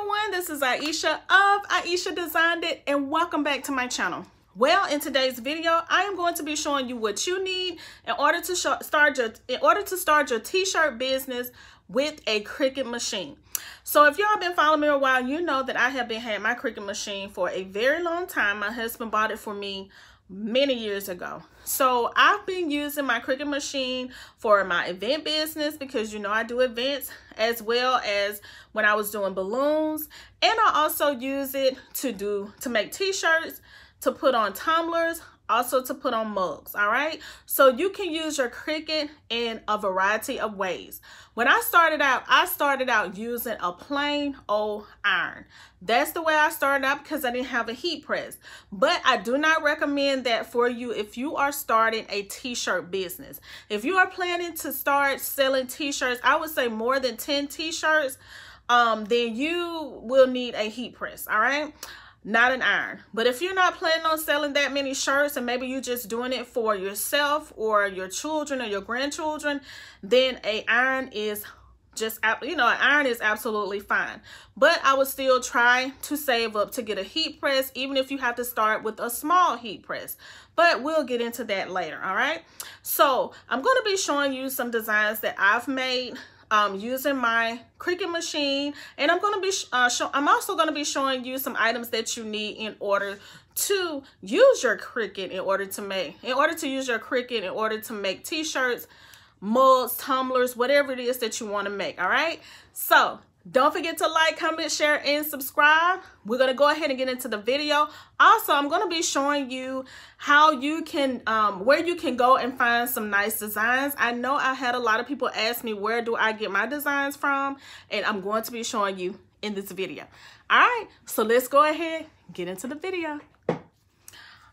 everyone, this is Ieasha of Ieasha Designed It, and welcome back to my channel. Well, in today's video, I am going to be showing you what you need in order to start your t-shirt business with a Cricut machine. So if y'all have been following me a while, you know that I have had my Cricut machine for a very long time. My husband bought it for me many years ago. So I've been using my Cricut machine for my event business because you know I do events, as well as when I was doing balloons, and I also use it to make t-shirts, to put on tumblers, also to put on mugs. All right, so you can use your Cricut in a variety of ways. When I started out using a plain old iron. That's the way I started out because I didn't have a heat press. But I do not recommend that for you if you are starting a t-shirt business. If you are planning to start selling t-shirts, I would say more than 10 t-shirts, then you will need a heat press. All right, not an iron. But if you're not planning on selling that many shirts and maybe you're just doing it for yourself or your children or your grandchildren, then an iron is an iron is absolutely fine. But I would still try to save up to get a heat press, even if you have to start with a small heat press. But we'll get into that later. All right, so I'm going to be showing you some designs that I've made using my Cricut machine, and I'm also going to be showing you some items that you need in order to use your Cricut in order to make t-shirts, mugs, tumblers, whatever it is that you want to make. All right, so don't forget to like, comment, share, and subscribe. We're going to go ahead and get into the video. Also, I'm going to be showing you how you can, where you can go and find some nice designs. I know I had a lot of people ask me, where do I get my designs from? And I'm going to be showing you in this video. All right, so let's go ahead and get into the video.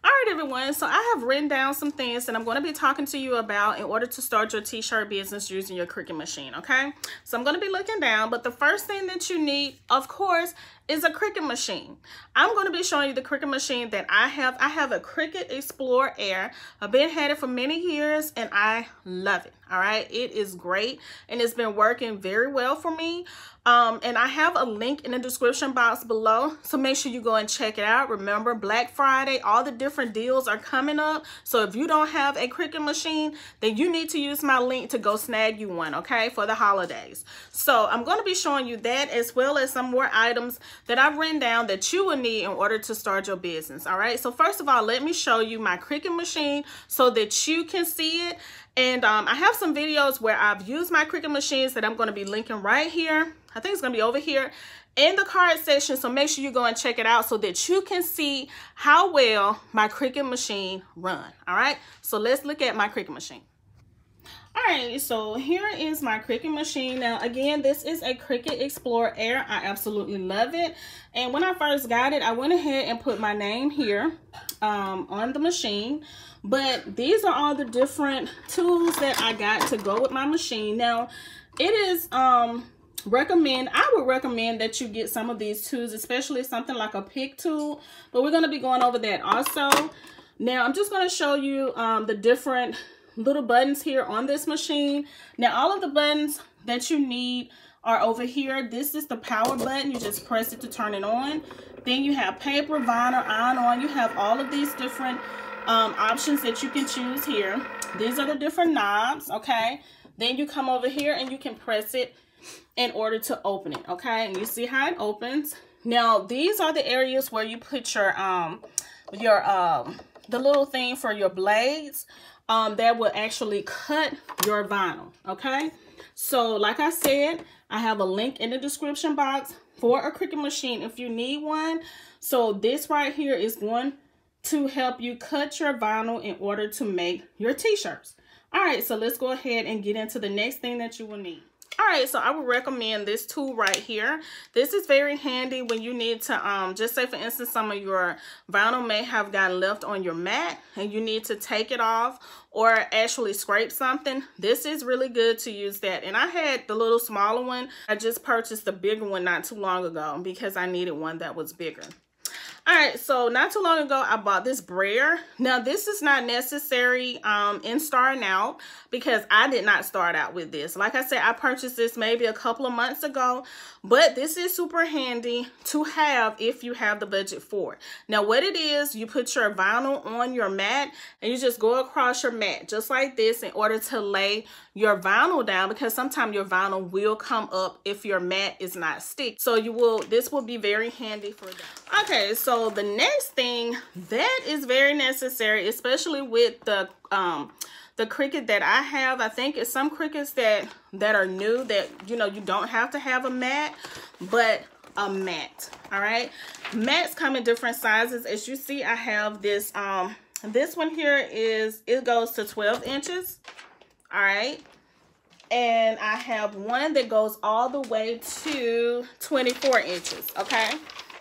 All right, everyone, so I have written down some things that I'm going to be talking to you about in order to start your t-shirt business using your Cricut machine, okay? So I'm going to be looking down, but the first thing that you need, of course, is a Cricut machine. I'm going to be showing you the Cricut machine that I have. I have a Cricut Explorer Air. I've had it for many years, and I love it, all right? It is great, and it's been working very well for me. And I have a link in the description box below, so make sure you go and check it out. Remember, Black Friday, all the different deals are coming up. So if you don't have a Cricut machine, then you need to use my link to go snag you one, okay, for the holidays. So I'm going to be showing you that, as well as some more items that I've written down that you will need in order to start your business. All right, so first of all, let me show you my Cricut machine so that you can see it. And I have some videos where I've used my Cricut machines that I'm going to be linking right here. I think it's going to be over here in the card section. So make sure you go and check it out so that you can see how well my Cricut machine runs. All right, so let's look at my Cricut machine. All right, so here is my Cricut machine. Now, again, this is a Cricut Explorer Air. I absolutely love it. And when I first got it, I went ahead and put my name here on the machine. But these are all the different tools that I got to go with my machine. Now, it is I would recommend that you get some of these tools, especially something like a pick tool. But we're going to be going over that also. Now, I'm just going to show you the different little buttons here on this machine. Now, all of the buttons that you need are over here. This is the power button. You just press it to turn it on. Then you have paper, vinyl, iron-on. You have all of these different options that you can choose here. These are the different knobs, okay? Then you come over here and you can press it in order to open it, okay? And you see how it opens. Now, these are the areas where you put your the little thing for your blades that will actually cut your vinyl, okay? So like I said, I have a link in the description box for a Cricut machine if you need one. So this right here is going to help you cut your vinyl in order to make your t-shirts. All right, so let's go ahead and get into the next thing that you will need. All right, so I would recommend this tool right here. This is very handy when you need to, just say for instance, some of your vinyl may have gotten left on your mat and you need to take it off or actually scrape something. This is really good to use that. And I had the little smaller one. I just purchased the bigger one not too long ago because I needed one that was bigger. All right, so not too long ago, I bought this brayer. Now, this is not necessary in starting out because I did not start out with this. Like I said, I purchased this maybe a couple of months ago, but this is super handy to have if you have the budget for it. Now what it is, you put your vinyl on your mat and you just go across your mat just like this in order to lay your vinyl down, because sometimes your vinyl will come up if your mat is not sticky. So this will be very handy for that. Okay, so the next thing that is very necessary, especially with the Cricut that I have, I think it's some Cricuts that are new that, you know, you don't have to have a mat, but a mat. All right, mats come in different sizes. As you see, I have this this one here it goes to 12 inches. All right, and I have one that goes all the way to 24 inches. Okay,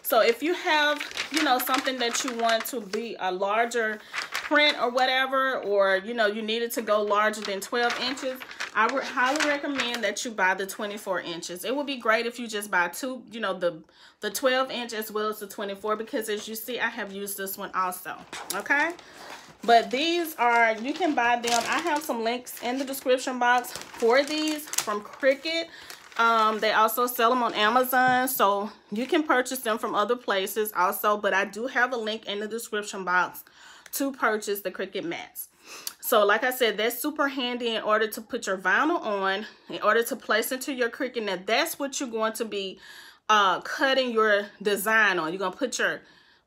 so if you have, you know, something that you want to be a larger print or whatever, or you know, you need it to go larger than 12 inches, I would highly recommend that you buy the 24 inches. It would be great if you just buy two, you know, the 12 inch as well as the 24, because as you see, I have used this one also. Okay, but these are, you can buy them. I have some links in the description box for these from Cricut. They also sell them on Amazon, so you can purchase them from other places also, but I do have a link in the description box to purchase the Cricut mats. So like I said, that's super handy in order to put your vinyl on, in order to place into your Cricut. Now that's what you're going to be cutting your design on. You're going to put your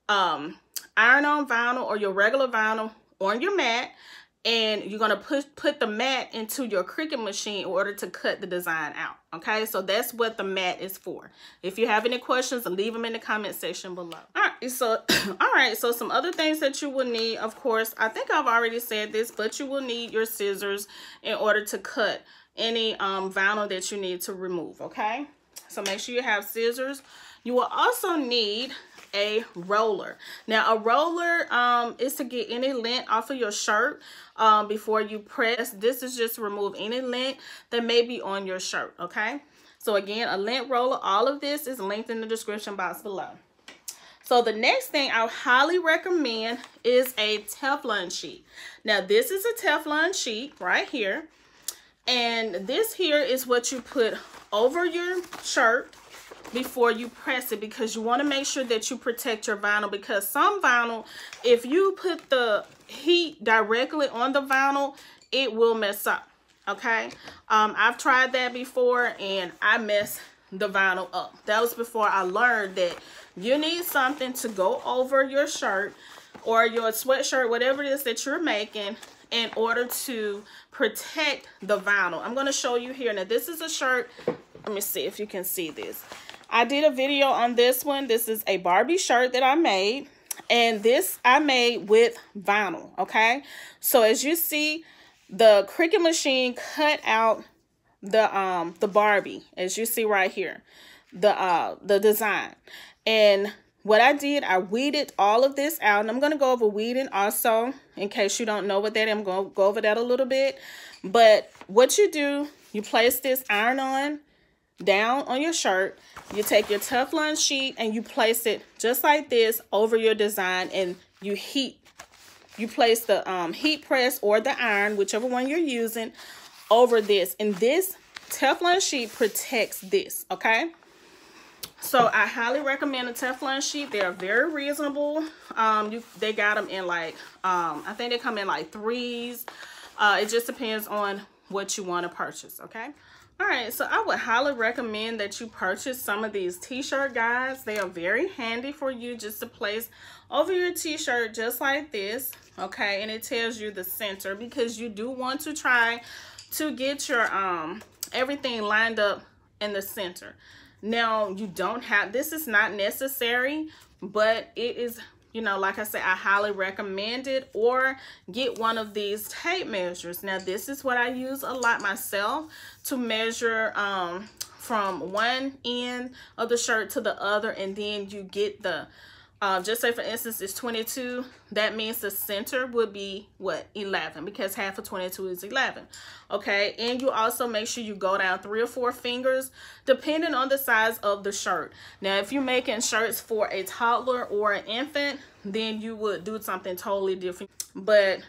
iron-on vinyl or your regular vinyl on your mat, and you're going to put the mat into your Cricut machine in order to cut the design out. Okay, so that's what the mat is for. If you have any questions, leave them in the comment section below. All right, so some other things that you will need, of course, I think I've already said this, but you will need your scissors in order to cut any vinyl that you need to remove. Okay, so make sure you have scissors. You will also need a roller. Now a roller is to get any lint off of your shirt before you press. This is just to remove any lint that may be on your shirt. Okay, so again, a lint roller. All of this is linked in the description box below. So the next thing I highly recommend is a Teflon sheet. Now this is a Teflon sheet right here, and this here is what you put over your shirt before you press it, because you want to make sure that you protect your vinyl, because some vinyl, if you put the heat directly on the vinyl, it will mess up. Okay, I've tried that before and I messed the vinyl up. That was before I learned that you need something to go over your shirt or your sweatshirt, whatever it is that you're making, in order to protect the vinyl. I'm going to show you here. Now this is a shirt. Let me see if you can see this. I did a video on this one. This is a Barbie shirt that I made, and this I made with vinyl. Okay, so as you see, the Cricut machine cut out the Barbie, as you see right here, the design. And what I did, I weeded all of this out, and I'm going to go over weeding also in case you don't know what that is. I'm going to go over that a little bit. But what you do, you place this iron-on down on your shirt. You take your Teflon sheet and you place it just like this over your design, and you place the heat press or the iron, whichever one you're using, over this, and this Teflon sheet protects this. Okay, so I highly recommend a Teflon sheet. They are very reasonable. They got them in like I think they come in like 3s. It just depends on what you want to purchase. Okay, all right, so I would highly recommend that you purchase some of these t-shirt guides. They are very handy for you just to place over your t-shirt just like this. Okay, and it tells you the center, because you do want to try to get your everything lined up in the center. Now you don't have, this is not necessary, but it is, you know, like I said, I highly recommend it. Or get one of these tape measures. Now this is what I use a lot myself to measure from one end of the shirt to the other, and then you get the just say for instance it's 22, that means the center would be what, 11, because half of 22 is 11. Okay, and you also make sure you go down 3 or 4 fingers depending on the size of the shirt. Now if you're making shirts for a toddler or an infant, then you would do something totally different, but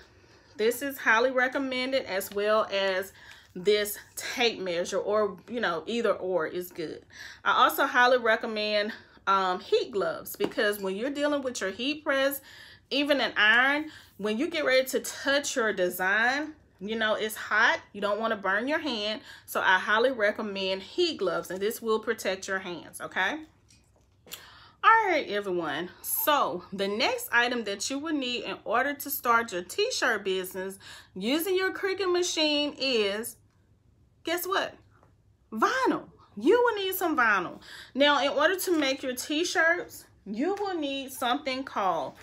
this is highly recommended, as well as this tape measure, or you know, either or is good. I also highly recommend heat gloves, because when you're dealing with your heat press, even an iron, when you get ready to touch your design, you know, it's hot, you don't want to burn your hand. So I highly recommend heat gloves, and this will protect your hands. Okay. All right, everyone. So the next item that you will need in order to start your t-shirt business using your Cricut machine is, guess what? Vinyl. You will need some vinyl. Now, in order to make your t-shirts, you will need something called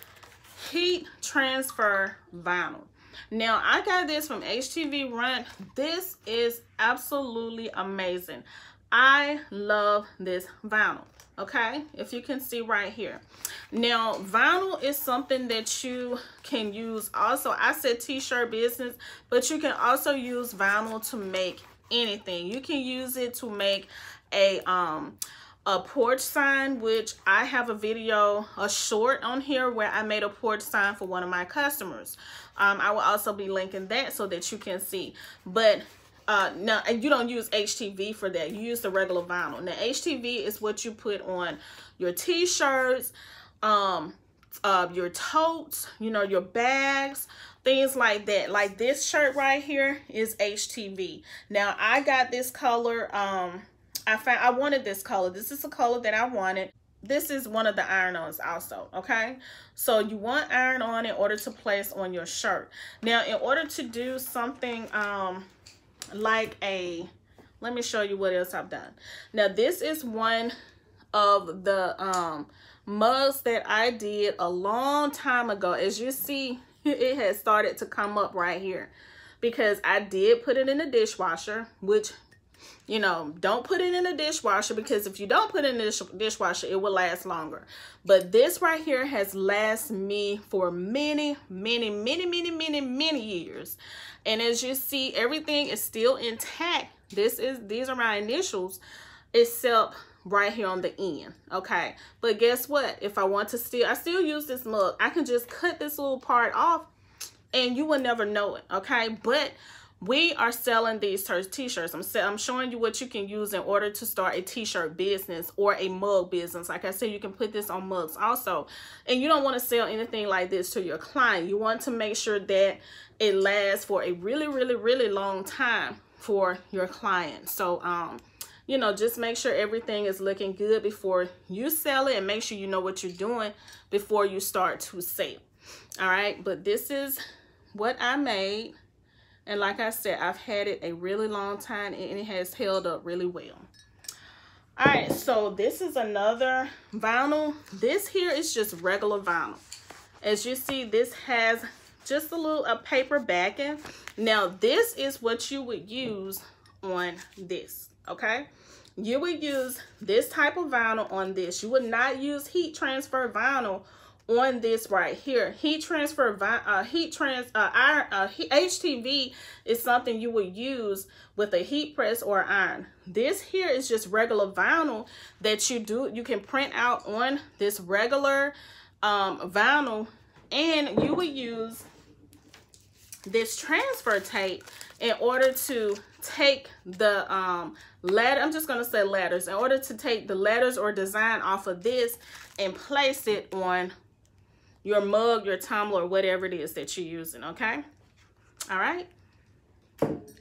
heat transfer vinyl. Now, I got this from HTV Run. This is absolutely amazing. I love this vinyl. Okay, if you can see right here. Now, vinyl is something that you can use also. I said t-shirt business, but you can also use vinyl to make anything. You can use it to make a porch sign, which I have a video, a short on here where I made a porch sign for one of my customers. I will also be linking that so that you can see. But no, you don't use HTV for that. You use the regular vinyl. Now, HTV is what you put on your t-shirts, your totes, you know, your bags, things like that. Like this shirt right here is HTV. Now, I got this color. I wanted this color. This is the color that I wanted. This is one of the iron-ons also, okay? So you want iron-on in order to place on your shirt. Now, in order to do something like a, let me show you what else I've done. Now, this is one of the mugs that I did a long time ago. As you see, it has started to come up right here because I did put it in the dishwasher, which, you know, don't put it in the dishwasher, because if you don't put it in the dishwasher, it will last longer. But this right here has lasted me for many years. And as you see, everything is still intact. These are my initials, except right here on the end. Okay, but guess what? If I want to I still use this mug. I can just cut this little part off and you will never know it. Okay, but we are selling these t-shirts. I'm showing you what you can use in order to start a t-shirt business or a mug business. Like I said, you can put this on mugs also. And you don't want to sell anything like this to your client. You want to make sure that it lasts for a really long time for your client. So, you know, just make sure everything is looking good before you sell it, and make sure you know what you're doing before you start to sell. All right, but this is what I made. And like I said, I've had it a really long time and it has held up really well. All right, so this is another vinyl. This here is just regular vinyl. As you see, this has just a paper backing. Now, this is what you would use on this, okay? You would use this type of vinyl on this. You would not use heat transfer vinyl on this right here. Heat transfer HTV is something you would use with a heat press or iron. This here is just regular vinyl that you can print out on this regular vinyl, and you would use this transfer tape in order to take the letter, I'm just gonna say letters, in order to take the letters or design off of this and place it on your mug, your tumbler, whatever it is that you're using. Okay, all right.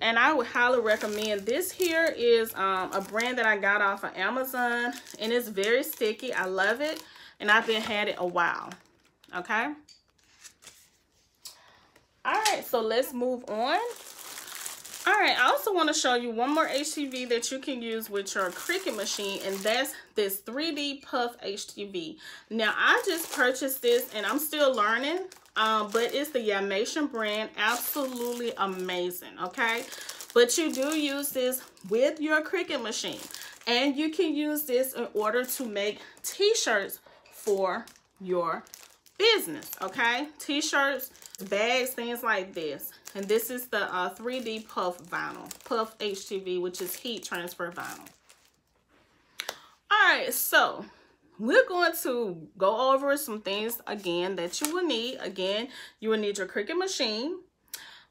And I would highly recommend this. Here is a brand that I got off of Amazon, and it's very sticky. I love it, and I've been had it a while. Okay, all right, so let's move on. All right, I also want to show you one more HTV that you can use with your Cricut machine, and that's this 3D Puff HTV. Now, I just purchased this, and I'm still learning, but it's the Ieasha brand. Absolutely amazing, okay? But you do use this with your Cricut machine, and you can use this in order to make t-shirts for your business, okay? T-shirts, bags, things like this. And this is the 3D Puff vinyl, Puff HTV, which is heat transfer vinyl. All right, so we're going to go over some things again that you will need. Again, you will need your Cricut machine,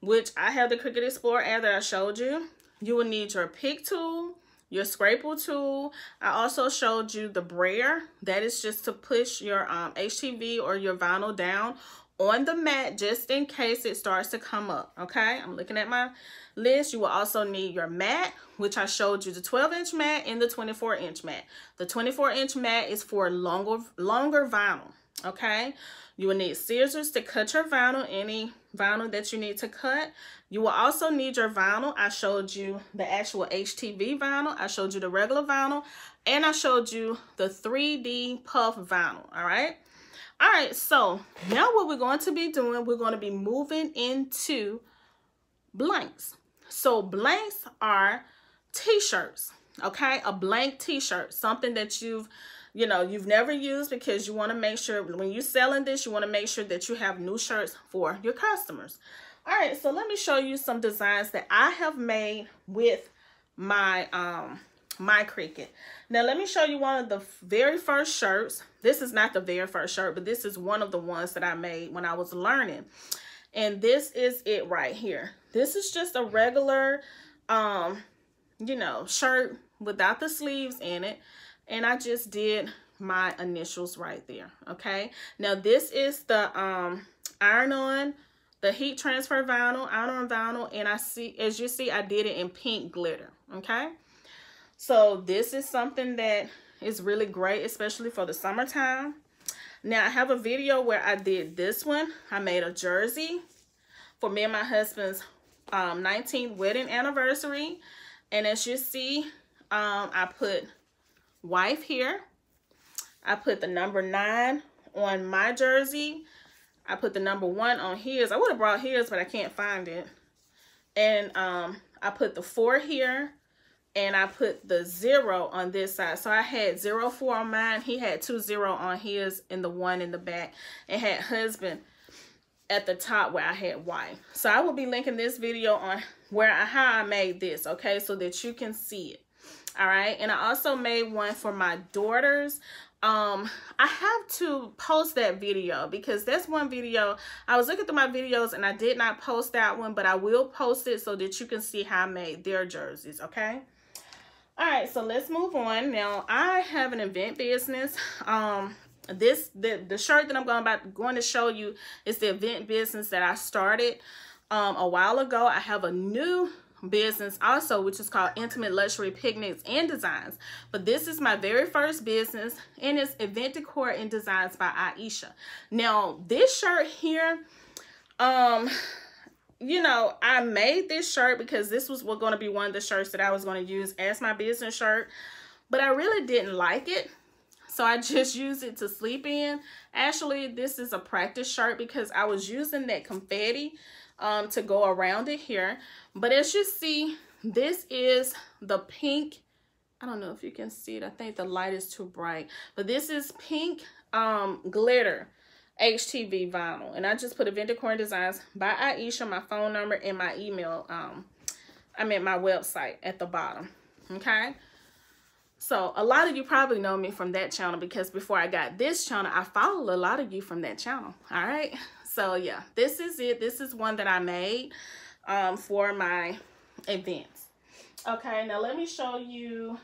which I have the Cricut Explorer app that I showed you. you will need your pick tool, your scraper tool. I also showed you the brayer. That is just to push your HTV or your vinyl down on the mat just in case it starts to come up. Okay, I'm looking at my list. You will also need your mat, which I showed you, the 12-inch mat and the 24-inch mat. The 24-inch mat is for longer vinyl. Okay, you will need scissors to cut your vinyl, any vinyl that you need to cut. You will also need your vinyl. I showed you the actual HTV vinyl, I showed you the regular vinyl, and I showed you the 3D puff vinyl. All right, so now what we're going to be doing, we're going to be moving into blanks. So blanks are t-shirts. Okay, a blank t-shirt, something that you've never used, because you want to make sure when you're selling this, you want to make sure that you have new shirts for your customers. All right, so let me show you some designs that I have made with my my Cricut. Now let me show you one of the very first shirts. This is not the very first shirt, but this is one of the ones that I made when I was learning. And this is it right here. This is just a regular shirt without the sleeves in it. And I just did my initials right there. Okay, now this is the iron-on, the heat transfer vinyl, iron-on vinyl, and as you see, I did it in pink glitter. Okay, so this is something that is really great, especially for the summertime. Now I have a video where I did this one. I made a jersey for me and my husband's 19th wedding anniversary, and as you see, I put wife here. I put the number 9 on my jersey. I put the number 1 on his. I would have brought his, but I can't find it. And I put the 4 here, and I put the 0 on this side. So I had 04 on mine. He had 20 on his, and the 1 in the back, and had husband at the top where I had wife. So I will be linking this video on how I made this, okay, so that you can see it. All right, and I also made one for my daughters. I have to post that video because that's one video. I was looking through my videos and I did not post that one, but I will post it so that you can see how I made their jerseys. Okay. All right, so let's move on. Now I have an event business. The shirt that I'm going to show you is the event business that I started a while ago. I have a new business also, which is called Intimate Luxury Picnics and Designs, but this is my very first business, and it's Event Decor and Designs by Ieasha. Now this shirt here, I made this shirt because this was going to be one of the shirts that I was going to use as my business shirt, but I really didn't like it, so I just used it to sleep in. Actually, this is a practice shirt because I was using that confetti to go around it here. But as you see, this is the pink. I don't know if you can see it. I think the light is too bright. But this is pink glitter HTV vinyl. And I just put Event Decor and Designs by Ieasha, my phone number, and my email. My website at the bottom. Okay. So a lot of you probably know me from that channel because before I got this channel, I followed a lot of you from that channel. All right. So yeah, this is it. This is one that I made for my events. Okay, now let me show you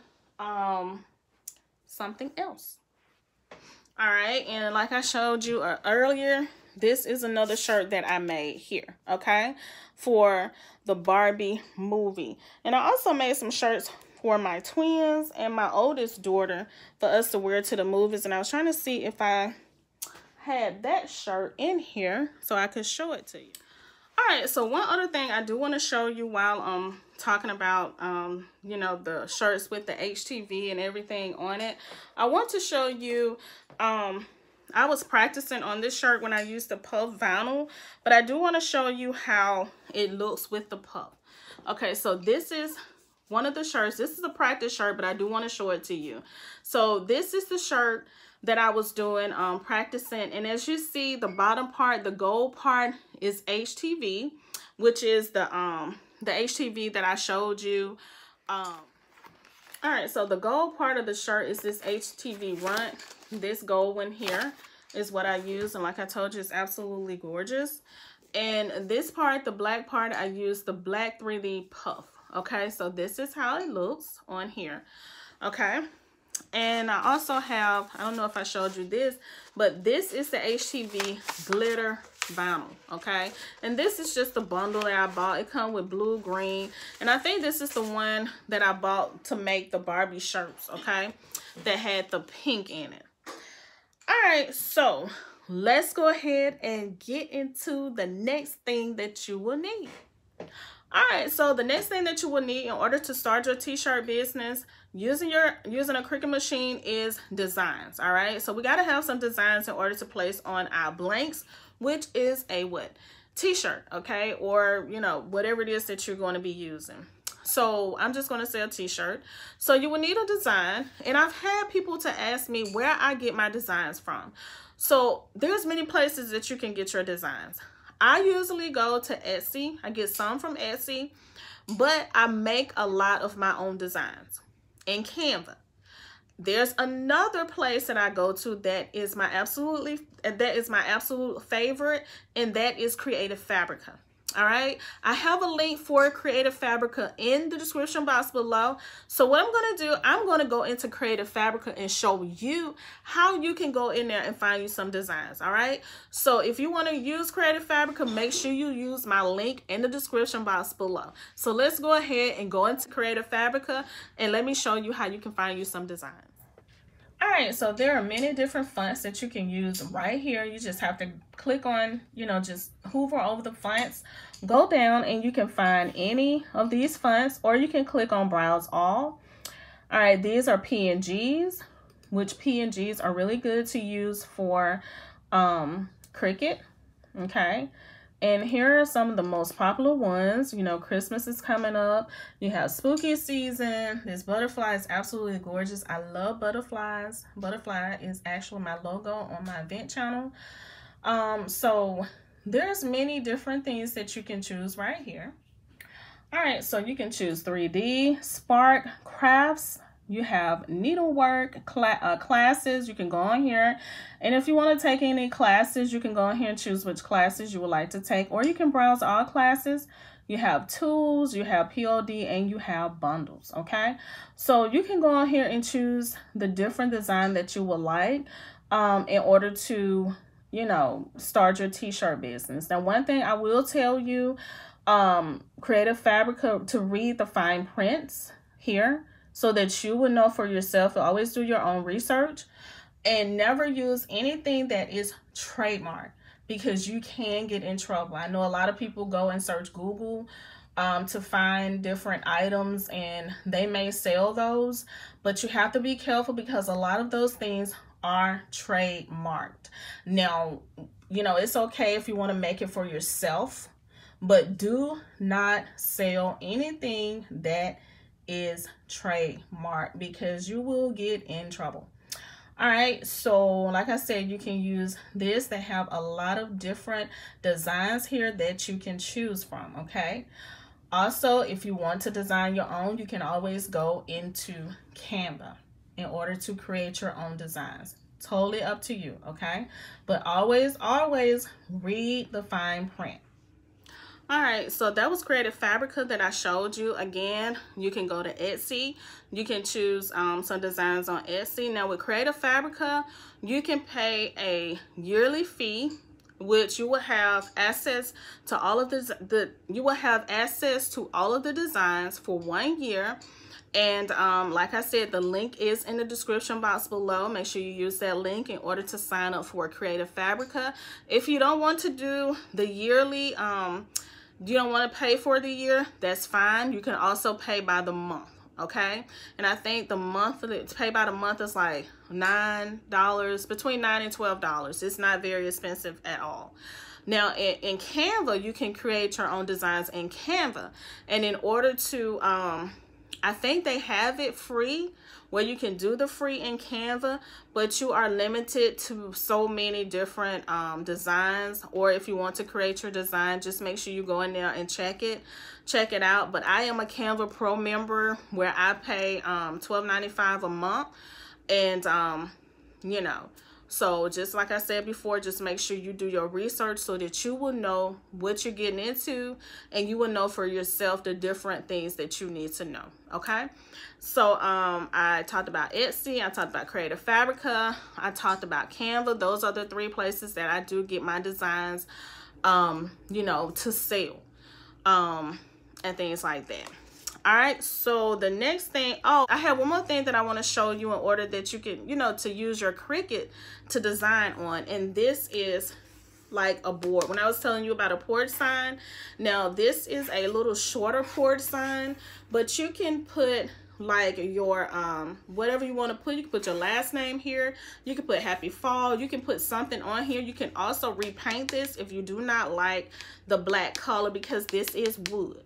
something else. All right, and like I showed you earlier, this is another shirt that I made here, okay, for the Barbie movie. And I also made some shirts for my twins and my oldest daughter for us to wear to the movies. And I was trying to see if I had that shirt in here so I could show it to you. All right, so one other thing I do want to show you while I'm talking about the shirts with the HTV and everything on it, I want to show you I was practicing on this shirt when I used the puff vinyl, but I do want to show you how it looks with the puff. Okay, so this is one of the shirts. This is a practice shirt, but I do want to show it to you. So this is the shirt that I was doing practicing, and as you see, the bottom part, the gold part, is HTV, which is the HTV that I showed you. All right, so the gold part of the shirt is this HTV runt. This gold one here is what I use, and like I told you, it's absolutely gorgeous. And this part, the black part, I used the black 3D puff. Okay, so this is how it looks on here. Okay, and I also have, I don't know if I showed you this, but this is the HTV glitter vinyl. Okay, and this is just the bundle that I bought. It comes with blue, green, and I think this is the one that I bought to make the Barbie shirts. Okay, that had the pink in it. All right, so let's go ahead and get into the next thing that you will need. All right, so the next thing that you will need in order to start your t-shirt business using a Cricut machine is designs. All right, so we got to have some designs in order to place on our blanks, which is a what? T-shirt, okay, or you know, whatever it is that you're going to be using. So I'm just going to say a t-shirt. So you will need a design, and I've had people to ask me where I get my designs from. So there's many places that you can get your designs. I usually go to Etsy. I get some from Etsy, but I make a lot of my own designs in Canva. There's another place that I go to that is my absolute favorite, and that is Creative Fabrica. All right, I have a link for Creative Fabrica in the description box below. So what I'm going to do, I'm going to go into Creative Fabrica and show you how you can go in there and find you some designs. All right, so if you want to use Creative Fabrica, make sure you use my link in the description box below. So let's go ahead and go into Creative Fabrica and let me show you how you can find you some designs. All right, so there are many different fonts that you can use right here. You just have to click on, you know, just hover over the fonts, go down, and you can find any of these fonts, or you can click on Browse All. All right, these are PNGs, which PNGs are really good to use for Cricut, okay? And here are some of the most popular ones. You know, Christmas is coming up. You have spooky season. This butterfly is absolutely gorgeous. I love butterflies. Butterfly is actually my logo on my event channel. So there's many different things that you can choose right here. All right, so you can choose 3D, Spark, Crafts. You have needlework classes. You can go on here, and if you want to take any classes, you can go on here and choose which classes you would like to take, or you can browse all classes. You have tools, you have POD, and you have bundles. Okay, so you can go on here and choose the different design that you would like in order to, you know, start your t-shirt business. Now, one thing I will tell you, Creative Fabrica, to read the fine prints here, so that you will know for yourself. Always do your own research and never use anything that is trademarked, because you can get in trouble. I know a lot of people go and search Google to find different items, and they may sell those, but you have to be careful because a lot of those things are trademarked. Now, you know, it's okay if you want to make it for yourself, but do not sell anything that is trademark, because you will get in trouble. All right, so like I said, you can use this. They have a lot of different designs here that you can choose from. Okay, also, if you want to design your own, you can always go into Canva in order to create your own designs. Totally up to you. Okay, but always read the fine print. All right, so that was Creative Fabrica that I showed you. Again, you can go to Etsy. You can choose some designs on Etsy. Now with Creative Fabrica, you can pay a yearly fee, which you will have access to all of the designs for 1 year. And like I said, the link is in the description box below. Make sure you use that link in order to sign up for Creative Fabrica. If you don't want to do the yearly, you don't want to pay for the year, that's fine. You can also pay by the month, okay? And I think the monthly, to pay by the month is like $9, between $9 and $12. It's not very expensive at all. Now in Canva, you can create your own designs in Canva. And in order to, I think they have it free, where you can do the free in Canva, but you are limited to so many different designs. Or if you want to create your design, just make sure you go in there and check it out. But I am a Canva Pro member, where I pay $12.95 a month, and you know, So just like I said before, just make sure you do your research so that you will know what you're getting into, and you will know for yourself the different things that you need to know. Okay, so I talked about Etsy, I talked about Creative Fabrica, I talked about Canva. Those are the 3 places that I do get my designs, you know, to sell, and things like that. All right, so the next thing, oh, I have one more thing that I want to show you in order that you can, you know, to use your Cricut to design on. And this is like a board. When I was telling you about a porch sign, now this is a little shorter porch sign, but you can put like your whatever you want to put. You can put your last name here, you can put happy fall, you can put something on here. You can also repaint this if you do not like the black color, because this is wood.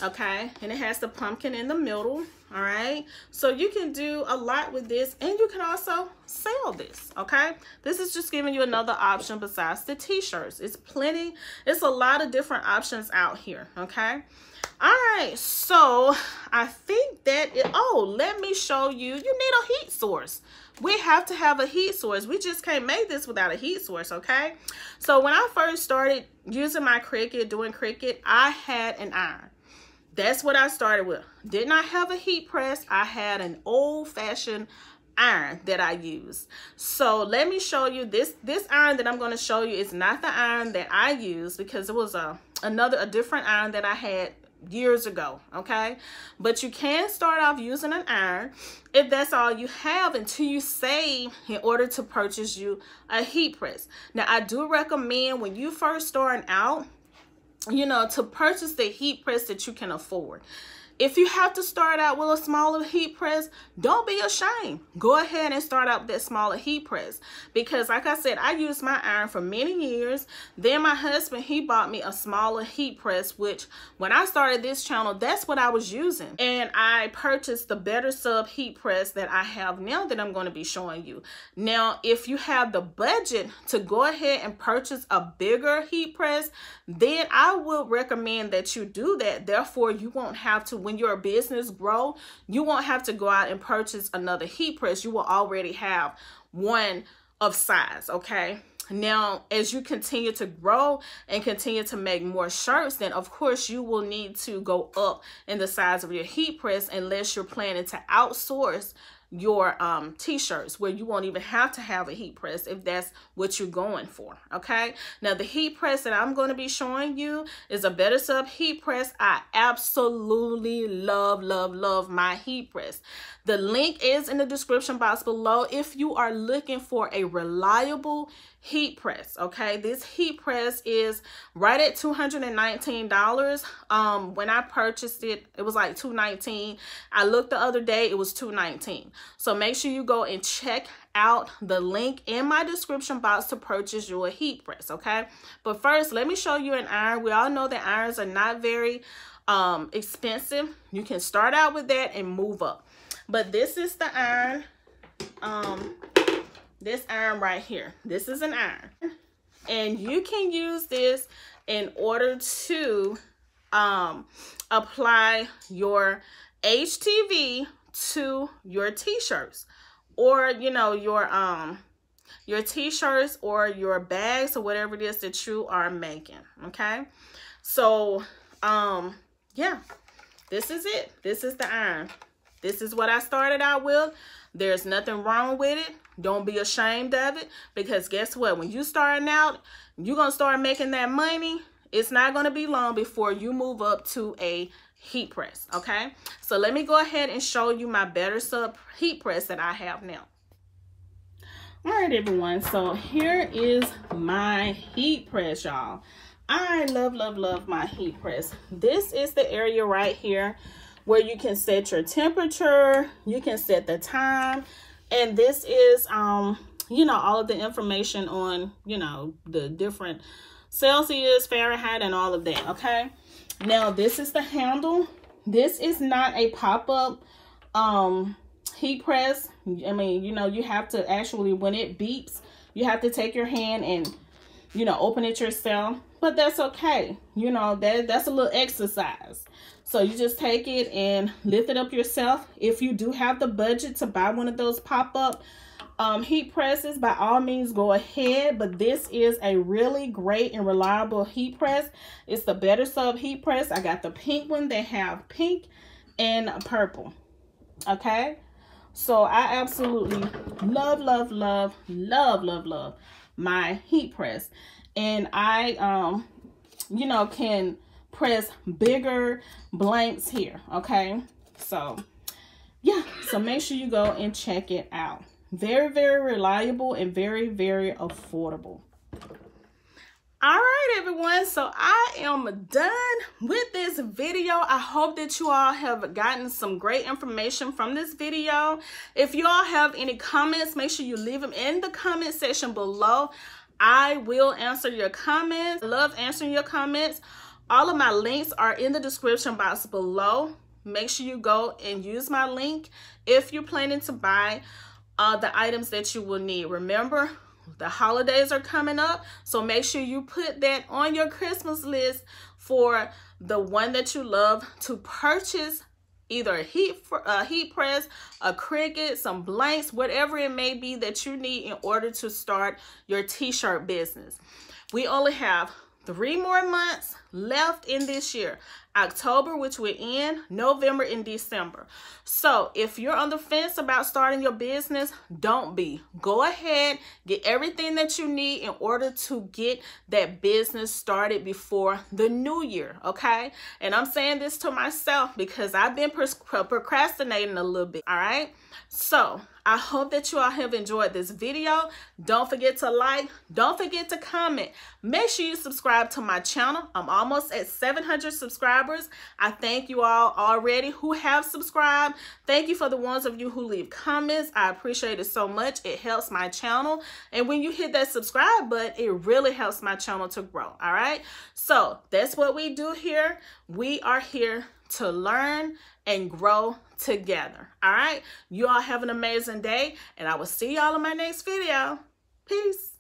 Okay, and it has the pumpkin in the middle. All right, so you can do a lot with this, and you can also sell this. Okay, this is just giving you another option besides the t-shirts. It's plenty, it's a lot of different options out here. Okay, all right, so I think that oh, let me show you. You need a heat source. We have to have a heat source. We just can't make this without a heat source. Okay, so when I first started using my Cricut, doing Cricut, I had an iron. That's what I started with. Did not have a heat press. I had an old-fashioned iron that I used. So let me show you this iron that I'm going to show you is not the iron that I used, because it was a different iron that I had years ago. Okay, but you can start off using an iron if that's all you have until you save in order to purchase you a heat press. Now I do recommend when you first starting out, you know, to purchase the heat press that you can afford. If you have to start out with a smaller heat press, don't be ashamed. Go ahead and start out with that smaller heat press, because like I said, I used my iron for many years. Then my husband, he bought me a smaller heat press, which when I started this channel, that's what I was using. And I purchased the Better Sub heat press that I have now that I'm going to be showing you. Now, if you have the budget to go ahead and purchase a bigger heat press, then I would recommend that you do that. Therefore, you won't have to, when your business grow, you won't have to go out and purchase another heat press. You will already have one of size. Okay, now as you continue to grow and continue to make more shirts, then of course you will need to go up in the size of your heat press, unless you're planning to outsource your t-shirts, where you won't even have to have a heat press if that's what you're going for. Okay, now the heat press that I'm going to be showing you is a Better Sub heat press. I absolutely love my heat press. The link is in the description box below if you are looking for a reliable heat press. Okay, this heat press is right at $219. When I purchased it, it was like $219. I looked the other day, it was $219. So make sure you go and check out the link in my description box to purchase your heat press. Okay, but first let me show you an iron. We all know that irons are not very expensive. You can start out with that and move up. But this is the iron, this iron right here. This is an iron, and you can use this in order to apply your HTV to your t-shirts, or you know, your t-shirts or your bags, or whatever it is that you are making. Okay, so yeah, this is it. This is the iron. This is what I started out with. There's nothing wrong with it. Don't be ashamed of it, because guess what? When you starting out, you're going to start making that money. It's not going to be long before you move up to a heat press. Okay, so let me go ahead and show you my Better Sub heat press that I have now. All right, everyone. So here is my heat press, y'all. I love my heat press. This is the area right here where you can set your temperature, you can set the time, and this is you know, all of the information on, you know, the different Celsius, Fahrenheit, and all of that. Okay, now this is the handle. This is not a pop-up heat press. I mean, you know, you have to actually, when it beeps, you have to take your hand and, you know, open it yourself. But that's okay. You know, that's a little exercise. So you just take it and lift it up yourself. If you do have the budget to buy one of those pop-up heat presses, by all means go ahead, but this is a really great and reliable heat press. It's the Better Sub heat press. I got the pink one. They have pink and purple. Okay, so I absolutely love my heat press, and I you know, can press bigger blanks here. Okay, so yeah, so make sure you go and check it out. Very, very reliable and very, very affordable. All right, everyone, so I am done with this video. I hope that you all have gotten some great information from this video. If you all have any comments, make sure you leave them in the comment section below. I will answer your comments. I love answering your comments. All of my links are in the description box below. Make sure you go and use my link if you're planning to buy the items that you will need. Remember, the holidays are coming up, so make sure you put that on your Christmas list for the one that you love to purchase, either a heat press, a Cricut, some blanks, whatever it may be that you need in order to start your t-shirt business. We only have 3 more months left in this year. October, which will end, November and December. So if you're on the fence about starting your business, don't be. Go ahead, get everything that you need in order to get that business started before the new year, okay? And I'm saying this to myself because I've been procrastinating a little bit, all right? So I hope that you all have enjoyed this video. Don't forget to like, don't forget to comment. Make sure you subscribe to my channel. I'm almost at 700 subscribers. I thank you all already who have subscribed. Thank you for the ones of you who leave comments. I appreciate it so much. It helps my channel. And when you hit that subscribe button, it really helps my channel to grow. All right. So that's what we do here. We are here to learn and grow together. All right. You all have an amazing day, and I will see y'all in my next video. Peace.